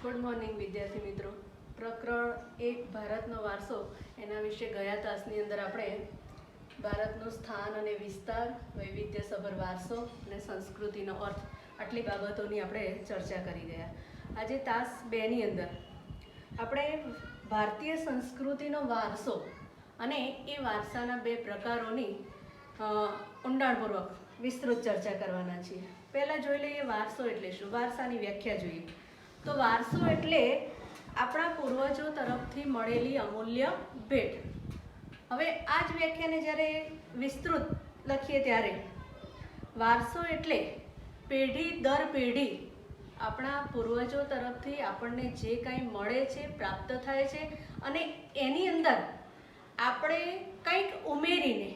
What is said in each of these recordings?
Good morning વિદ્યાર્થી મિત્રો. પ્રકરણ 1 ભારતનો વારસો એના વિશે ગયા તાસની અંદર આપણે ભારતનું સ્થાન અને વિસ્તાર, વૈવિધ્યસભર વારસો અને સંસ્કૃતિનો અર્થ આટલી બાબતોની આપણે ચર્ચા કરી ગયા. આજે તાસ 2ની અંદર આપણે ભારતીય સંસ્કૃતિનો વારસો અને એ વારસાના 2 પ્રકારોની ઊંડાણપૂર્વક વિસ્તૃત ચર્ચા કરવાના છીએ. પહેલાં જોઈ લઈએ વારસો એટલે શું. વારસાની વ્યાખ્યા જોઈએ તો વારસો એટલે આપણા પૂર્વજો તરફથી મળેલી અમૂલ્ય ભેટ. હવે આ જ વ્યાખ્યાને જ્યારે વિસ્તૃત લખીએ ત્યારે વારસો એટલે પેઢી દર પેઢી આપણા પૂર્વજો તરફથી આપણને જે કાંઈ મળે છે, પ્રાપ્ત થાય છે અને એની અંદર આપણે કંઈક ઉમેરીને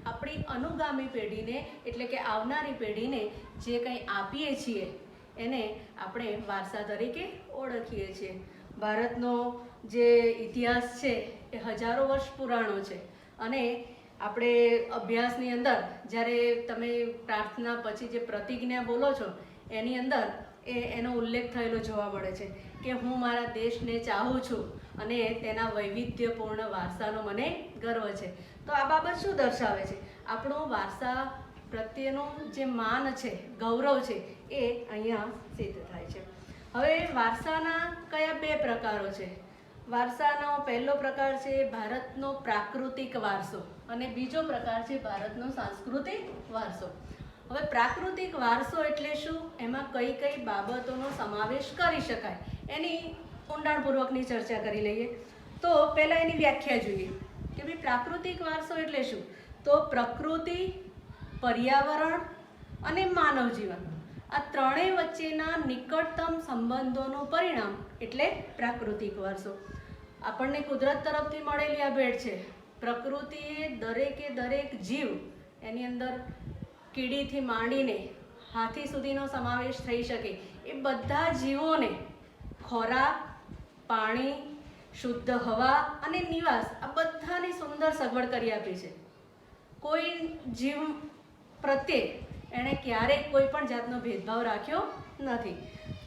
આપણી અનુગામી પેઢીને એટલે કે આવનારી પેઢીને જે કંઈ આપીએ છીએ એને આપણે વારસા તરીકે ઓળખીએ છીએ. ભારતનો જે ઇતિહાસ છે એ હજારો વર્ષ પુરાણો છે અને આપણે અભ્યાસની અંદર જ્યારે તમે પ્રાર્થના પછી જે પ્રતિજ્ઞા બોલો છો એની અંદર એનો ઉલ્લેખ થયેલો જોવા મળે છે કે હું મારા દેશને ચાહું છું અને તેના વૈવિધ્યપૂર્ણ વારસાનો મને ગર્વ છે. તો આ બાબત શું દર્શાવે છે? આપણો વારસા પ્રત્યેનું જે માન છે, ગૌરવ છે એ અહીંયા સિદ્ધ થાય છે. હવે વારસાના કયા 2 પ્રકારો છે? વારસાનો પહેલો પ્રકાર છે ભારતનો પ્રાકૃતિક વારસો અને બીજો પ્રકાર છે ભારતનો સાંસ્કૃતિક વારસો. હવે પ્રાકૃતિક વારસો એટલે શું, એમાં કઈ કઈ બાબતોનો સમાવેશ કરી શકાય એની ઊંડાણપૂર્વકની ચર્ચા કરી લઈએ. તો પહેલાં એની વ્યાખ્યા જોઈએ કે ભાઈ પ્રાકૃતિક વારસો એટલે શું. તો પ્રકૃતિ, પર્યાવરણ અને માનવ જીવન આ ત્રણેય વચ્ચેના નિકટતમ સંબંધોનું પરિણામ એટલે પ્રાકૃતિક વારસો. આપણને કુદરત તરફથી મળેલી આ ભેટ છે. પ્રકૃતિએ દરેક જીવ, એની અંદર કીડીથી માંડીને હાથી સુધીનો સમાવેશ થઈ શકે એ બધા જીવોને ખોરાક, પાણી, શુદ્ધ હવા અને નિવાસ આ બધાની સુંદર સગવડ કરી આપી છે. કોઈ જીવ પ્રત્યે એણે ક્યારેય કોઈ પણ જાતનો ભેદભાવ રાખ્યો નથી.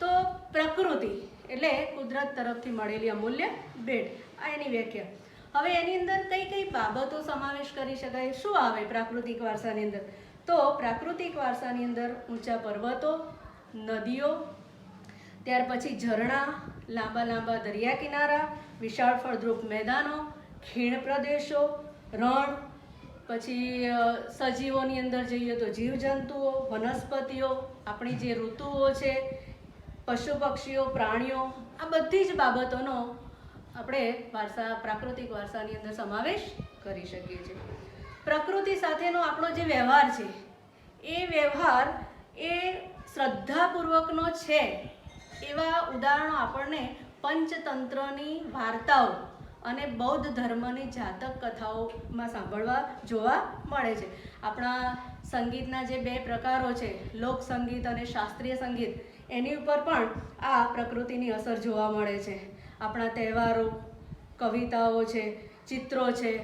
તો પ્રકૃતિ એટલે કુદરત તરફથી મળેલી અમૂલ્ય ભેટ, આ એની વ્યાખ્યા. હવે એની અંદર કઈ કઈ બાબતો સમાવેશ કરી શકાય, શું આવે પ્રાકૃતિક વારસાની અંદર? તો પ્રાકૃતિક વારસાની અંદર ઊંચા પર્વતો, નદીઓ, ત્યાર પછી ઝરણા, લાંબા લાંબા દરિયા કિનારા, વિશાળ ફળદ્રુપ મેદાનો, ખીણ પ્રદેશો, રણ, પછી સજીવોની અંદર જઈએ તો જીવજંતુઓ, વનસ્પતિઓ, આપણી જે ઋતુઓ છે, પશુ પક્ષીઓ, પ્રાણીઓ, આ બધી જ બાબતોનો આપણે પ્રાકૃતિક વારસાની અંદર સમાવેશ કરી શકીએ છીએ. પ્રકૃતિ સાથેનો આપણો જે વ્યવહાર છે એ વ્યવહાર એ શ્રદ્ધાપૂર્વકનો છે એવા ઉદાહરણો આપણને પંચતંત્રની વાર્તાઓ અને બૌદ્ધ ધર્મની જાતક કથાઓમાં સાંભળવા જોવા મળે છે. આપણા સંગીતના જે 2 પ્રકારો છે, લોક સંગીત અને શાસ્ત્રીય સંગીત, એની ઉપર પણ આ પ્રકૃતિની અસર જોવા મળે છે. આપણા તહેવારો, કવિતાઓ છે, ચિત્રો છે,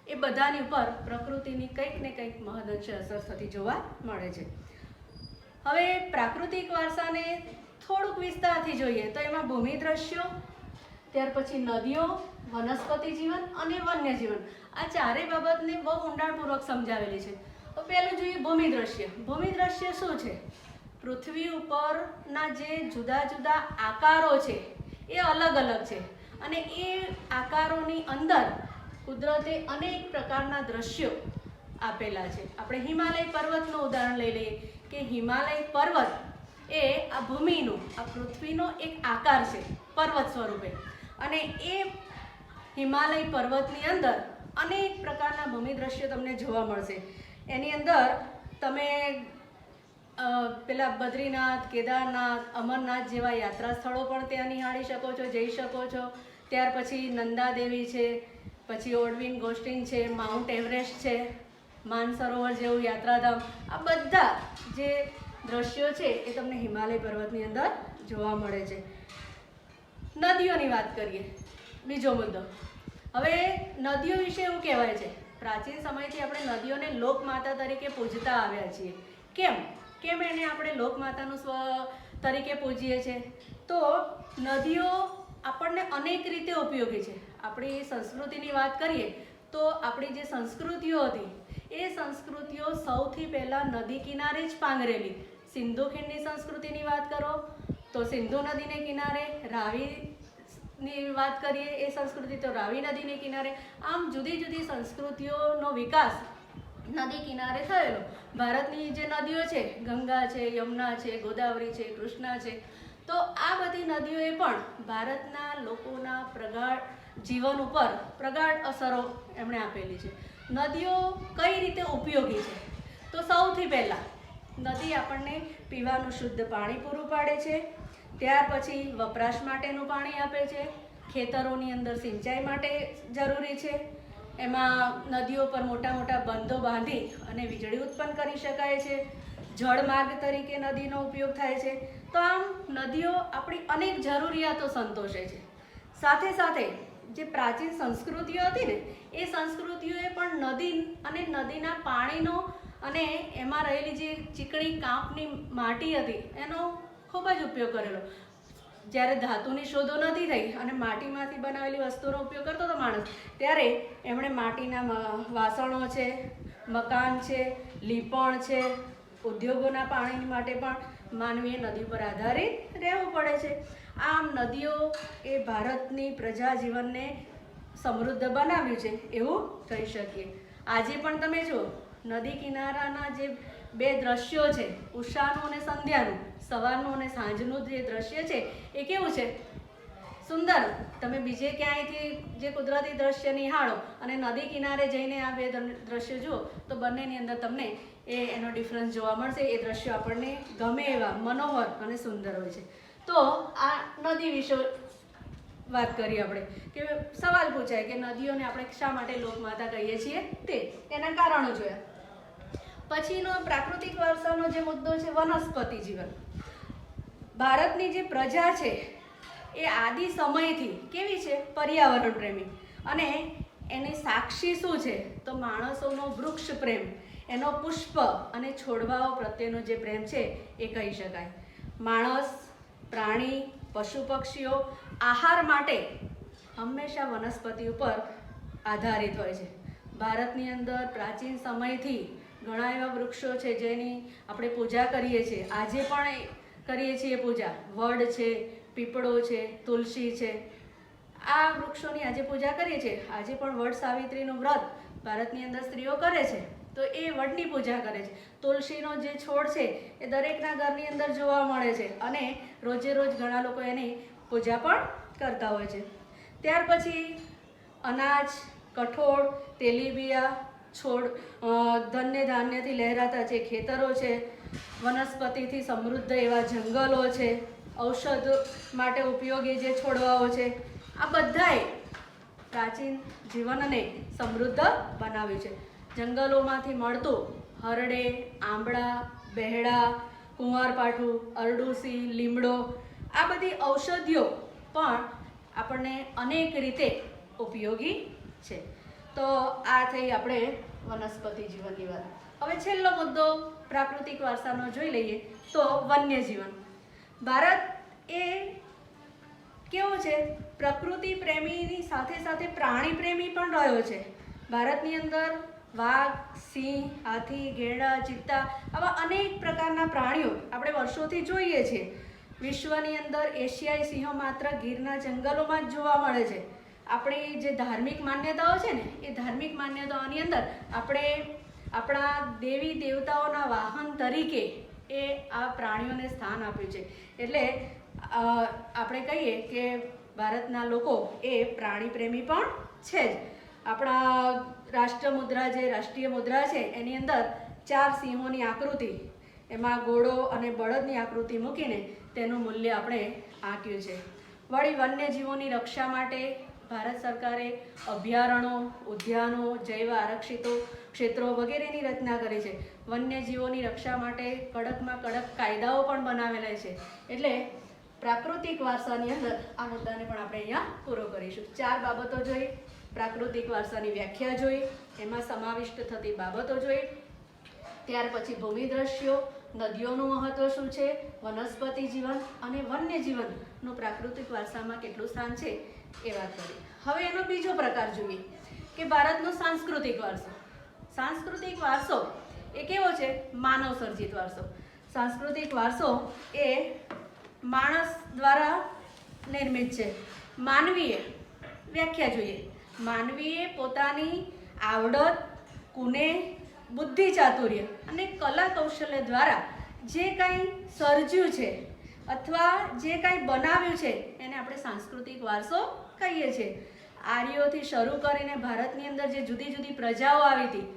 એ બધાની ઉપર પ્રકૃતિની કંઈક ને કંઈક મહદઅંશે અસર થતી જોવા મળે છે. હવે પ્રાકૃતિક વારસાને થોડુંક વિસ્તારથી જોઈએ તો એમાં ભૂમિ દ્રશ્યો, ત્યાર પછી નદીઓ, વનસ્પતિ જીવન અને વન્ય જીવન, આ ચારેય બાબતને બહુ ઊંડાણપૂર્વક સમજાવેલી છે. તો પહેલું જોઈએ ભૂમિ દ્રશ્ય. ભૂમિ દ્રશ્ય શું છે? પૃથ્વી ઉપરના જે જુદા જુદા આકારો છે એ અલગ અલગ છે અને એ આકારોની અંદર કુદરતે અનેક પ્રકારના દ્રશ્યો આપેલા છે. આપણે હિમાલય પર્વતનું ઉદાહરણ લઈ લઈએ કે હિમાલય પર્વત એ આ ભૂમિનો, આ પૃથ્વીનો એક આકાર છે પર્વત સ્વરૂપે, અને એ હિમાલય પર્વતની અંદર અનેક પ્રકારના ભૂમિ દ્રશ્યો તમને જોવા મળશે. એની અંદર તમે પેલા બદ્રીનાથ, કેદારનાથ, અમરનાથ જેવા યાત્રા સ્થળો પણ ત્યાં નિહાળી શકો છો, જઈ શકો છો. ત્યાર પછી નંદાદેવી છે, પછી ઓડવિન ગોસ્ટિન છે, માઉન્ટ એવરેસ્ટ છે, માનસરોવર જેવું યાત્રાધામ, આ બધા જે દ્રશ્યો છે એ તમને હિમાલય પર્વતની અંદર જોવા મળે છે. નદીઓની વાત કરીએ, બીજો મુદ્દો. હવે નદીઓ વિશે એવું કહેવાય છે પ્રાચીન સમયથી આપણે નદીઓને લોકમાતા તરીકે પૂજતા આવ્યા છીએ. કેમ કેમ એને આપણે લોકમાતાનું સ્વ તરીકે પૂજીએ છીએ? તો નદીઓ આપણને અનેક રીતે ઉપયોગી છે. આપણી સંસ્કૃતિની વાત કરીએ તો આપણી જે સંસ્કૃતિઓ હતી એ સંસ્કૃતિઓ સૌથી પહેલાં નદી કિનારે જ પાંગરેલી. સિંધુ ખીણની સંસ્કૃતિની વાત કરો તો સિંધુ નદીને કિનારે, રાવીની વાત કરીએ એ સંસ્કૃતિ તો રાવી નદીને કિનારે. આમ જુદી જુદી સંસ્કૃતિઓનો વિકાસ નદી કિનારે થયેલો. ભારતની જે નદીઓ છે, ગંગા છે, યમુના છે, ગોદાવરી છે, કૃષ્ણા છે, તો આ બધી નદીઓએ પણ ભારતના લોકોના પ્રગાઢ જીવન ઉપર પ્રગાઢ અસરો એમણે આપેલી છે. નદીઓ કઈ રીતે ઉપયોગી છે? તો સૌથી પહેલાં નદી આપણને પીવાનું શુદ્ધ પાણી પૂરું પાડે છે. ત્યાર પછી વપરાશ માટેનું પાણી આપે છે. ખેતરોની અંદર સિંચાઈ માટે જરૂરી છે. એમાં નદીઓ પર મોટા મોટા બંધો બાંધી અને વીજળી ઉત્પન્ન કરી શકાય છે. જળમાર્ગ તરીકે નદીનો ઉપયોગ થાય છે. તો આમ નદીઓ આપણી અનેક જરૂરિયાતો સંતોષે છે. સાથે સાથે જે પ્રાચીન સંસ્કૃતિઓ હતી ને એ સંસ્કૃતિઓએ પણ નદી અને નદીના પાણીનો અને એમાં રહેલી જે ચીકણી કાંપની માટી હતી એનો ખૂબ જ ઉપયોગ કરેલો. જ્યારે ધાતુની શોધો નથી થઈ અને માટીમાંથી બનાવેલી વસ્તુનો ઉપયોગ કરતો હતો માણસ, ત્યારે એમણે માટીના વાસણો છે, મકાન છે, લીપણ છે, ઉદ્યોગોના પાણી માટે પણ માનવીએ નદી પર આધારિત રહેવું પડે છે. આમ નદીઓ એ ભારતની પ્રજા જીવનને સમૃદ્ધ બનાવ્યું છે એવું કહી શકીએ. આજે પણ તમે જુઓ નદી કિનારાના જે બે દ્રશ્યો છે, ઉષાનું અને સંધ્યાનું, સવારનું અને સાંજનું જે દ્રશ્ય છે એ કેવું છે? સુંદર. તમે બીજે ક્યાંયથી જે કુદરતી દ્રશ્ય નિહાળો અને નદી કિનારે જઈને આ બે દ્રશ્યો જુઓ તો બંનેની અંદર તમને એનો ડિફરન્સ જોવા મળશે. એ દ્રશ્યો આપણને ગમે એવા મનોહર અને સુંદર હોય છે. તો આ નદી વિશે વાત કરીએ આપણે કે સવાલ પૂછાય કે નદીઓને આપણે શા માટે લોકમાતા કહીએ છીએ તે એના કારણો જોયા. પછીનો પ્રાકૃતિક વારસાનો જે મુદ્દો છે વનસ્પતિ જીવન. ભારતની જે પ્રજા છે એ આદિ સમયથી કેવી છે? પર્યાવરણ પ્રેમી. અને એની સાક્ષી શું છે? તો માણસોનો વૃક્ષ પ્રેમ, એનો પુષ્પ અને છોડવાઓ પ્રત્યેનો જે પ્રેમ છે એ કહી શકાય. માણસ, પ્રાણી, પશુ પક્ષીઓ આહાર માટે હંમેશા વનસ્પતિ ઉપર આધારિત હોય છે. ભારતની અંદર પ્રાચીન સમયથી ઘણા એવા વૃક્ષો છે જેની આપણે પૂજા કરીએ છીએ. આજે પણ કરીએ છીએ પૂજા. વડ છે, પીપળો છે, તુલસી છે. આ વૃક્ષોની આજે પૂજા કરીએ છીએ. આજે પણ વડ સાવિત્રીનું વ્રત ભારતની અંદર સ્ત્રીઓ કરે છે તો એ વડની પૂજા કરે છે. તુલસીનો જે છોડ છે એ દરેકના ઘરની અંદર જોવા મળે છે અને રોજે રોજ ઘણા લોકો એની પૂજા પણ કરતા હોય છે. ત્યાર પછી અનાજ, કઠોળ, તેલીબિયા, છોડ, ધન્ય ધાન્યથી લહેરાતા જે ખેતરો છે, વનસ્પતિથી સમૃદ્ધ એવા જંગલો છે, ઔષધ માટે ઉપયોગી જે છોડવાઓ છે, આ બધાએ પ્રાચીન જીવનને સમૃદ્ધ બનાવ્યું છે. જંગલોમાંથી મળતું હરડે, આંબળા, બહેડા, કુંવારપાઠું, અરડુસી, લીમડો, આ બધી ઔષધિઓ પણ આપણને અનેક રીતે ઉપયોગી છે. તો આ થઈ આપણે વનસ્પતિ જીવનની વાત. હવે છેલ્લો મુદ્દો પ્રાકૃતિક વારસાનો જોઈ લઈએ તો વન્યજીવન. ભારત એ કેવો છે? પ્રકૃતિ પ્રેમીની સાથે સાથે પ્રાણી પ્રેમી પણ રહ્યો છે. ભારતની અંદર વાઘ, સિંહ, હાથી, ઘેડા, ચિત્તા આવા અનેક પ્રકારના પ્રાણીઓ આપણે વર્ષોથી જોઈએ છીએ. વિશ્વની અંદર એશિયાઈ સિંહો માત્ર ગીરના જંગલોમાં જ જોવા મળે છે. આપણી જે ધાર્મિક માન્યતાઓ છે ને એ ધાર્મિક માન્યતાઓની અંદર આપણે આપણા દેવી દેવતાઓના વાહન તરીકે એ આ પ્રાણીઓને સ્થાન આપ્યું છે. એટલે આપણે કહીએ કે ભારતના લોકો એ પ્રાણી પ્રેમી પણ છે જ. આપણા રાષ્ટ્રમુદ્રા જે રાષ્ટ્રીય મુદ્રા છે એની અંદર 4 સિંહોની આકૃતિ, એમાં ઘોડો અને બળદની આકૃતિ મૂકીને તેનું મૂલ્ય આપણે આંક્યું છે. વળી વન્યજીવોની રક્ષા માટે ભારત સરકારે અભયારણ્યો, ઉદ્યાનો, જૈવ આરક્ષિત ક્ષેત્રો વગેરેની રચના કરી છે. વન્યજીવોની રક્ષા માટે કડકમાં કડક કાયદાઓ પણ બનાવેલા છે. એટલે પ્રાકૃતિક વારસાની અંદર આ મુદ્દાને પણ આપણે અહીંયા પૂરો કરીશું. 4 બાબતો જોઈ. પ્રાકૃતિક વારસાની વ્યાખ્યા જોઈ, એમાં સમાવિષ્ટ થતી બાબતો જોઈ, ત્યાર પછી ભૂમિ દ્રશ્યો, નદીઓનું મહત્વ શું છે, વનસ્પતિ જીવન અને વન્ય જીવનનું પ્રાકૃતિક વારસામાં કેટલું સ્થાન છે એ વાત કરી. હવે એનો બીજો પ્રકાર જોઈએ કે ભારતનો સાંસ્કૃતિક વારસો. સાંસ્કૃતિક વારસો એ કેવો છે, માનવ સર્જિત વારસો. સાંસ્કૃતિક વારસો એ માણસ દ્વારા નિર્મિત છે. માનવીએ વ્યાખ્યા જોઈએ. માનવીએ પોતાની આવડત, કુને, બુદ્ધિ ચાતુર્ય અને કલા કૌશલ્ય દ્વારા જે કાંઈ સર્જ્યું છે અથવા જે કાંઈ બનાવ્યું છે એને આપણે સાંસ્કૃતિક વારસો કહીએ છીએ. આર્યોથી શરૂ કરીને ભારતની અંદર જે જુદી જુદી પ્રજાઓ આવી હતી,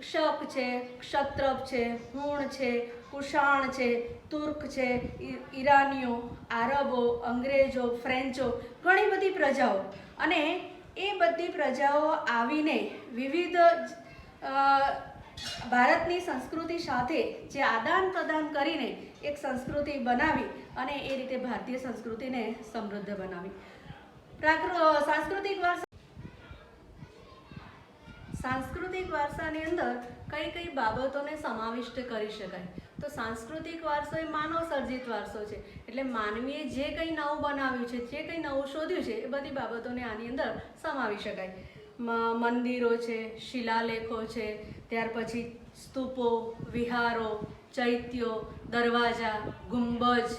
શક છે, ક્ષત્રપ છે, હુણ છે, કુષાણ છે, તુર્ક છે, ઈરાનીઓ, આરબો, અંગ્રેજો, ફ્રેન્ચો, ઘણી બધી પ્રજાઓ, અને એ બધી પ્રજાઓ આવીને વિવિધ ભારતની સંસ્કૃતિ સાથે જે આદાન પ્રદાન કરીને એક સંસ્કૃતિ બનાવી અને એ રીતે ભારતીય સંસ્કૃતિને સમૃદ્ધ બનાવી. સાંસ્કૃતિક વારસાની અંદર કઈ કઈ બાબતોને સમાવિષ્ટ કરી શકાય? તો સાંસ્કૃતિક વારસો એ માનવ સર્જિત વારસો છે, એટલે માનવીએ જે કંઈ નવું બનાવ્યું છે, જે કંઈ નવું શોધ્યું છે એ બધી બાબતોને આની અંદર સમાવી શકાય. મંદિરો છે, શિલાલેખો છે, ત્યાર પછી સ્તૂપો, વિહારો, ચૈત્યો, દરવાજા, ગુંબજ,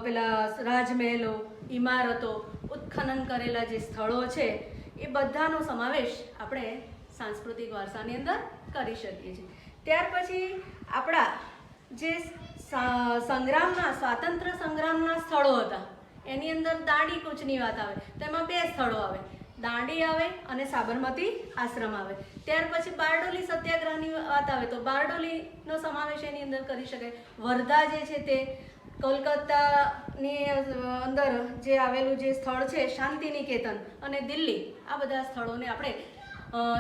પેલા રાજમહેલો, ઇમારતો, ઉત્ખનન કરેલા જે સ્થળો છે એ બધાનો સમાવેશ આપણે સાંસ્કૃતિક વારસાની અંદર કરી શકીએ છીએ. ત્યાર પછી આપણા જે સ્વાતંત્ર્ય સંગ્રામના સ્થળો હતા એની અંદર દાંડી કૂચની વાત આવે તો એમાં 2 સ્થળો આવે, દાંડી આવે અને સાબરમતી આશ્રમ આવે. ત્યાર પછી બારડોલી સત્યાગ્રહની વાત આવે તો બારડોલીનો સમાવેશ એની અંદર કરી શકાય. વર્ધા જે છે તે કોલકાતાની અંદર જે આવેલું જે સ્થળ છે શાંતિનિકેતન, અને દિલ્હી, આ બધા સ્થળોને આપણે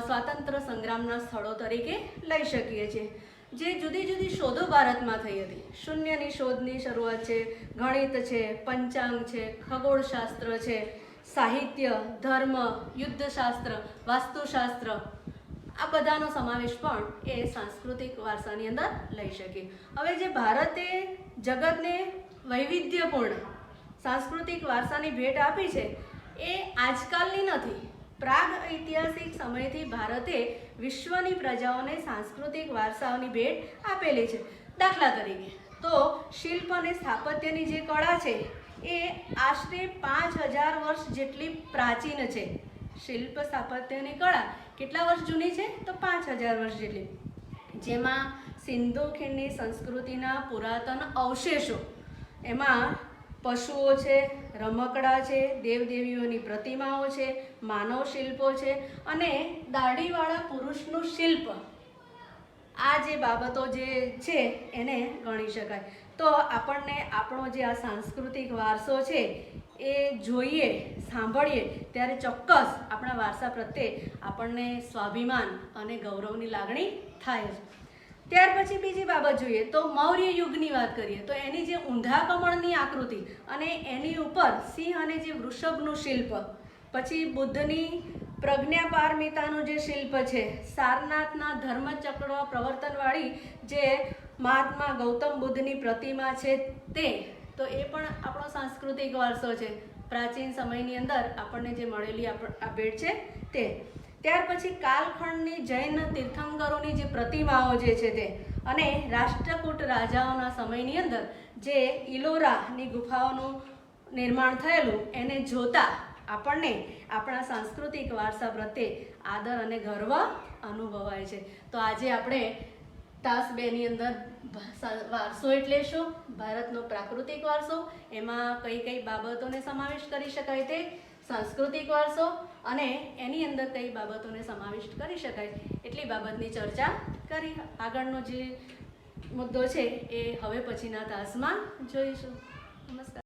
સ્વાતંત્ર્ય સંગ્રામના સ્થળો તરીકે લઈ શકીએ છીએ. જે જુદી જુદી શોધો ભારતમાં થઈ હતી, શૂન્યની શોધની શરૂઆત છે, ગણિત છે, પંચાંગ છે, ખગોળશાસ્ત્ર છે, સાહિત્ય, ધર્મ, યુદ્ધશાસ્ત્ર, વાસ્તુશાસ્ત્ર, આ બધાનો સમાવેશ પણ એ સાંસ્કૃતિક વારસાની અંદર લઈ શકીએ. હવે જે ભારતે જગતને વૈવિધ્યપૂર્ણ સાંસ્કૃતિક વારસાની ભેટ આપી છે એ આજકાલની નથી. પ્રાગ ઐતિહાસિક સમયથી ભારતે વિશ્વની પ્રજાઓને સાંસ્કૃતિક વારસાઓની ભેટ આપેલી છે. દાખલા તરીકે તો શિલ્પ અને સ્થાપત્યની જે કળા છે એ આશરે 5000 વર્ષ જેટલી પ્રાચીન છે. શિલ્પ સ્થાપત્યની કળા કેટલા વર્ષ જૂની છે? તો 5000 વર્ષ જેટલી. જેમાં સિંધુ ખીણની સંસ્કૃતિના પુરાતન અવશેષો, એમાં પશુઓ છે, રમકડા છે, દેવદેવીઓની પ્રતિમાઓ છે, માનવ શિલ્પો છે અને દાઢીવાળા પુરુષનું શિલ્પ, આ જે બાબતો જે છે એને ગણી શકાય. તો આપણને આપણો જે આ સાંસ્કૃતિક વારસો છે એ જોઈએ, સાંભળીએ ત્યારે ચોક્કસ આપણા વારસા પ્રત્યે આપણને સ્વાભિમાન અને ગૌરવની લાગણી થાય છે. ત્યાર પછી બીજી બાબત જોઈએ તો મૌર્ય યુગની વાત કરીએ તો એની જે ઊંધા કમળની આકૃતિ અને એની ઉપર સિંહ અને જે વૃષભનું શિલ્પ, પછી બુદ્ધની પ્રજ્ઞાપારમિતાનું જે શિલ્પ છે, સારનાથના ધર્મચક્ર પ્રવર્તનવાળી જે મહાત્મા ગૌતમ બુદ્ધની પ્રતિમા છે તે, તો એ પણ આપણો સાંસ્કૃતિક વારસો છે. પ્રાચીન સમયની અંદર આપણને જે મળેલી આ ભેટ છે તે. ત્યાર પછી કાલખંડની જૈન તીર્થંકરોની જે પ્રતિમાઓ જે છે તે, અને રાષ્ટ્રકૂટ રાજાઓના સમયની અંદર જે ઇલોરાની ગુફાઓનું નિર્માણ થયેલું એને જોતા આપણને આપણા સાંસ્કૃતિક વારસા પ્રત્યે આદર અને ગર્વ અનુભવાય છે. તો આજે આપણે તાસ 2ની અંદર વારસો એટલે શું, ભારતનો પ્રાકૃતિક વારસો, એમાં કઈ કઈ બાબતોને સમાવેશ કરી શકાય તે સાંસ્કૃતિક વારસો, અને એની અંદર કઈ બાબતોને સમાવિષ્ટ કરી શકાય એટલી બાબતની ચર્ચા કરી. આગળનો જે મુદ્દો છે એ હવે પછીના તાસમાં જોઈશું. નમસ્કાર.